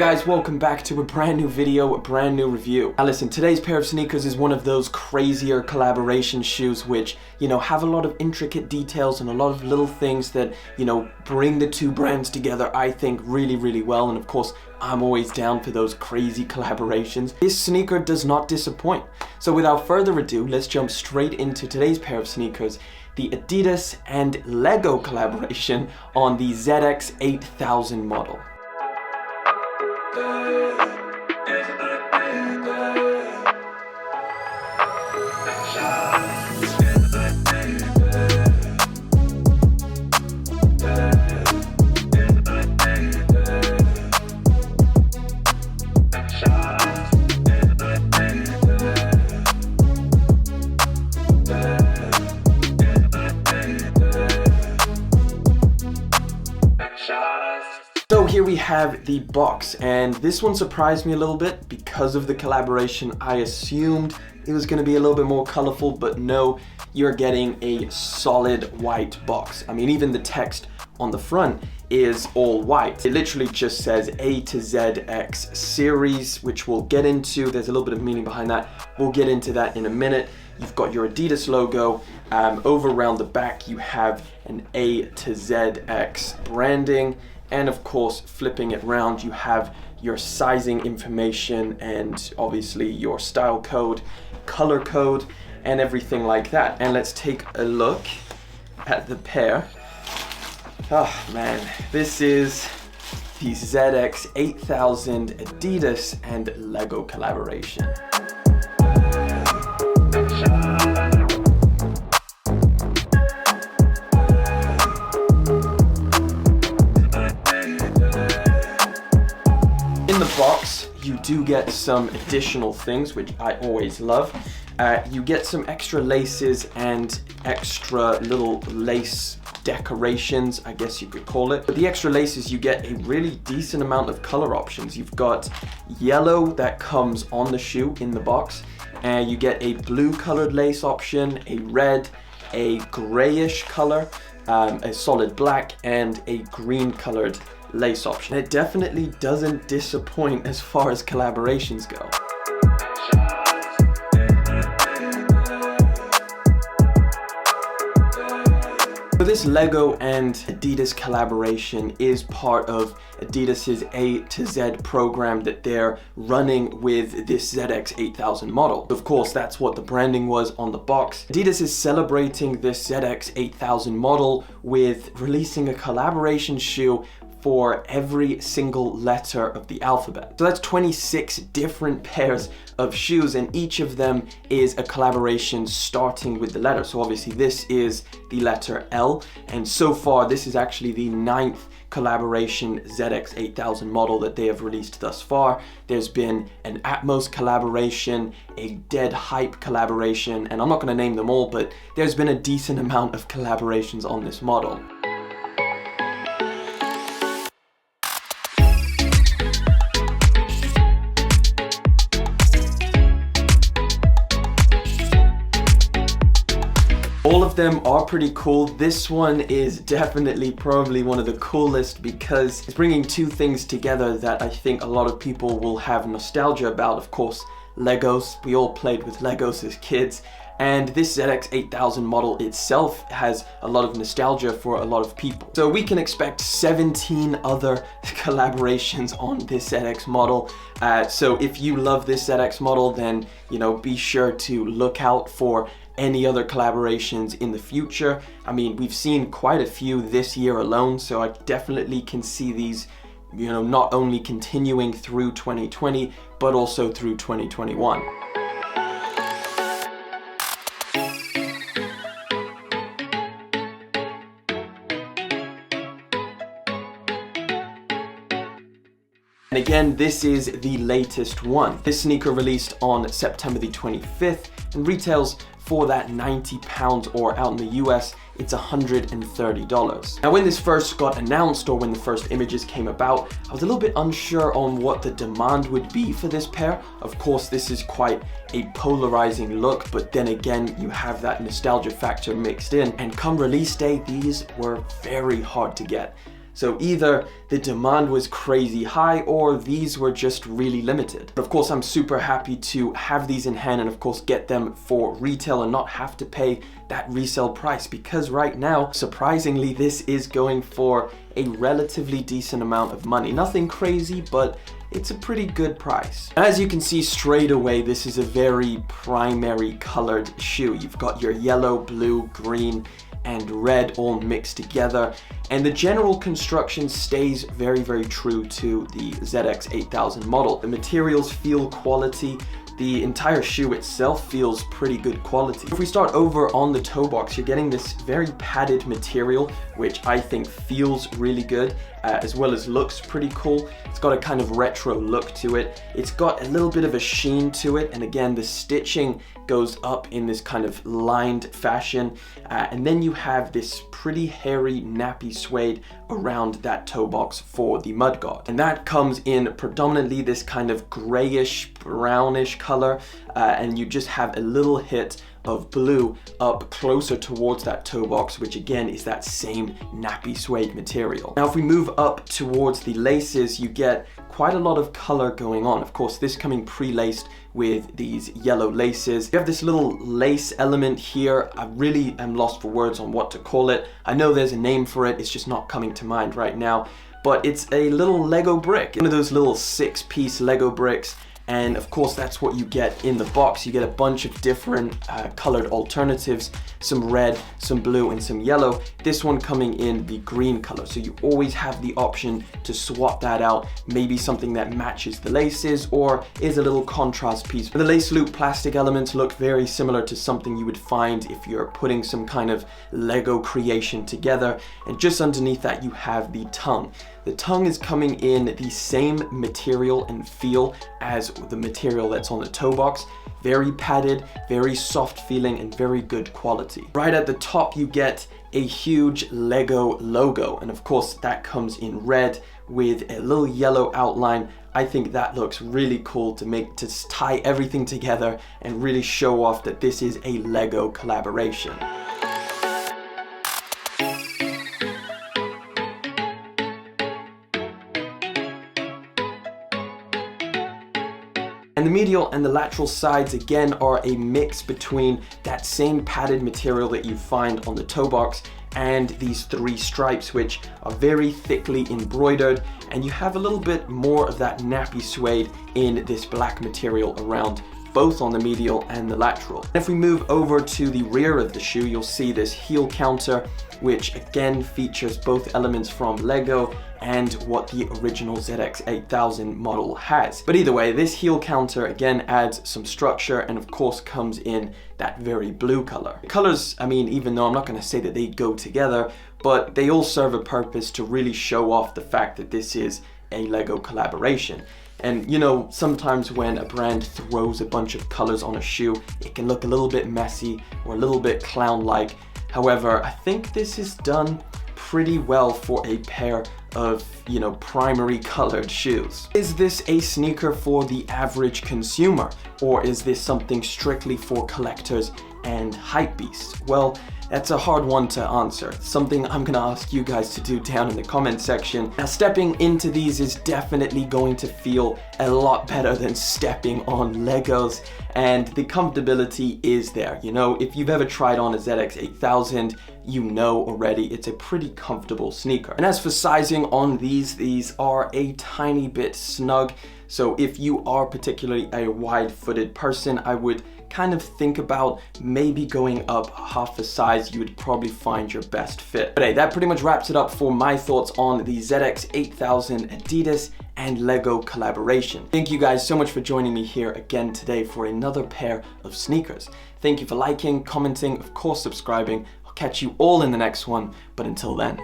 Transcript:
Guys, welcome back to a brand new video, a brand new review. Now listen, today's pair of sneakers is one of those crazier collaboration shoes which, have a lot of intricate details and a lot of little things that, bring the two brands together, I think, really, really well. And of course, I'm always down for those crazy collaborations. This sneaker does not disappoint. So without further ado, let's jump straight into today's pair of sneakers, the Adidas and Lego collaboration on the ZX8000 model. So here we have the box, and this one surprised me a little bit because of the collaboration. I assumed it was going to be a little bit more colorful, but no, you're getting a solid white box. I mean, even the text on the front is all white. It literally just says A to ZX series, which we'll get into. There's a little bit of meaning behind that. We'll get into that in a minute. You've got your Adidas logo. Over around the back, you have an A to ZX branding. And of course, flipping it around, you have your sizing information and obviously your style code, color code, and everything like that. And let's take a look at the pair. Oh man, this is the ZX8000 Adidas and Lego collaboration. In the box, you do get some additional things, which I always love. You get some extra laces and extra little lace decorations, I guess you could call it. But the extra laces, you get a really decent amount of color options. You've got yellow that comes on the shoe in the box, and you get a blue colored lace option, a red, a grayish color, a solid black, and a green colored lace option. It definitely doesn't disappoint as far as collaborations go. So this Lego and Adidas collaboration is part of Adidas's A to Z program that they're running with this ZX8000 model. Of course, that's what the branding was on the box. Adidas is celebrating this ZX8000 model with releasing a collaboration shoe for every single letter of the alphabet. So that's 26 different pairs of shoes, and each of them is a collaboration starting with the letter. So obviously this is the letter L, and so far this is actually the 9th collaboration ZX8000 model that they have released thus far. There's been an Atmos collaboration, a Dead Hype collaboration, and I'm not going to name them all, but there's been a decent amount of collaborations on this model. All of them are pretty cool. This one is definitely probably one of the coolest because it's bringing two things together that I think a lot of people will have nostalgia about. Of course, Legos. We all played with Legos as kids. And this ZX8000 model itself has a lot of nostalgia for a lot of people. So we can expect 17 other collaborations on this ZX model. So if you love this ZX model, then be sure to look out for any other collaborations in the future. I mean, we've seen quite a few this year alone, so I definitely can see these, not only continuing through 2020, but also through 2021. And again, this is the latest one. This sneaker released on September the 25th and retails for that £90, or out in the US, it's $130. Now when this first got announced, or when the first images came about, I was a little bit unsure on what the demand would be for this pair. Of course, this is quite a polarizing look, but then again, you have that nostalgia factor mixed in. And come release day, these were very hard to get. So either the demand was crazy high or these were just really limited. But of course, I'm super happy to have these in hand and of course get them for retail and not have to pay that resale price, because right now, surprisingly, this is going for a relatively decent amount of money. Nothing crazy, but it's a pretty good price. As you can see straight away, this is a very primary colored shoe. You've got your yellow, blue, green, and red all mixed together, and the general construction stays very, very true to the ZX8000 model. The materials feel quality. The entire shoe itself feels pretty good quality. If we start over on the toe box, you're getting this very padded material, which I think feels really good, as well as looks pretty cool. It's got a kind of retro look to it. It's got a little bit of a sheen to it, and again, the stitching goes up in this kind of lined fashion, and then you have this pretty hairy nappy suede around that toe box for the mudguard, and that comes in predominantly this kind of grayish brownish color, and you just have a little hit of blue up closer towards that toe box, which again is that same nappy suede material. Now if we move up towards the laces, you get quite a lot of color going on. Of course, this coming pre-laced with these yellow laces. You have this little lace element here. I really am lost for words on what to call it. I know there's a name for it, it's just not coming to mind right now, but it's a little Lego brick, one of those little 6-piece Lego bricks. And of course, that's what you get in the box. You get a bunch of different colored alternatives, some red, some blue, and some yellow. This one coming in the green color. So you always have the option to swap that out. Maybe something that matches the laces or is a little contrast piece. The lace loop plastic elements look very similar to something you would find if you're putting some kind of Lego creation together. And just underneath that, you have the tongue. The tongue is coming in the same material and feel as the material that's on the toe box. Very padded, very soft feeling, and very good quality. Right at the top, you get a huge Lego logo. And of course, that comes in red with a little yellow outline. I think that looks really cool to tie everything together and really show off that this is a Lego collaboration. And the medial and the lateral sides again are a mix between that same padded material that you find on the toe box and these 3 stripes, which are very thickly embroidered, and you have a little bit more of that nappy suede in this black material around both on the medial and the lateral. If we move over to the rear of the shoe, you'll see this heel counter, which again features both elements from Lego and what the original ZX8000 model has. But either way, this heel counter again adds some structure and of course comes in that very blue color. The colors, I mean, even though I'm not going to say that they go together, but they all serve a purpose to really show off the fact that this is a Lego collaboration. And you know, sometimes when a brand throws a bunch of colors on a shoe, it can look a little bit messy or a little bit clown-like. However, I think this is done pretty well for a pair of, you know, primary colored shoes. Is this a sneaker for the average consumer, or is this something strictly for collectors and hypebeasts? Well, that's a hard one to answer. Something I'm gonna ask you guys to do down in the comment section. Now, stepping into these is definitely going to feel a lot better than stepping on Legos, and the comfortability is there. You know, if you've ever tried on a ZX8000, you know already it's a pretty comfortable sneaker. And as for sizing on these are a tiny bit snug. So if you are particularly a wide-footed person, I would kind of think about maybe going up half a size. You would probably find your best fit. But hey, that pretty much wraps it up for my thoughts on the ZX8000 Adidas and Lego collaboration. Thank you guys so much for joining me here again today for another pair of sneakers. Thank you for liking, commenting, of course subscribing. I'll catch you all in the next one, but until then.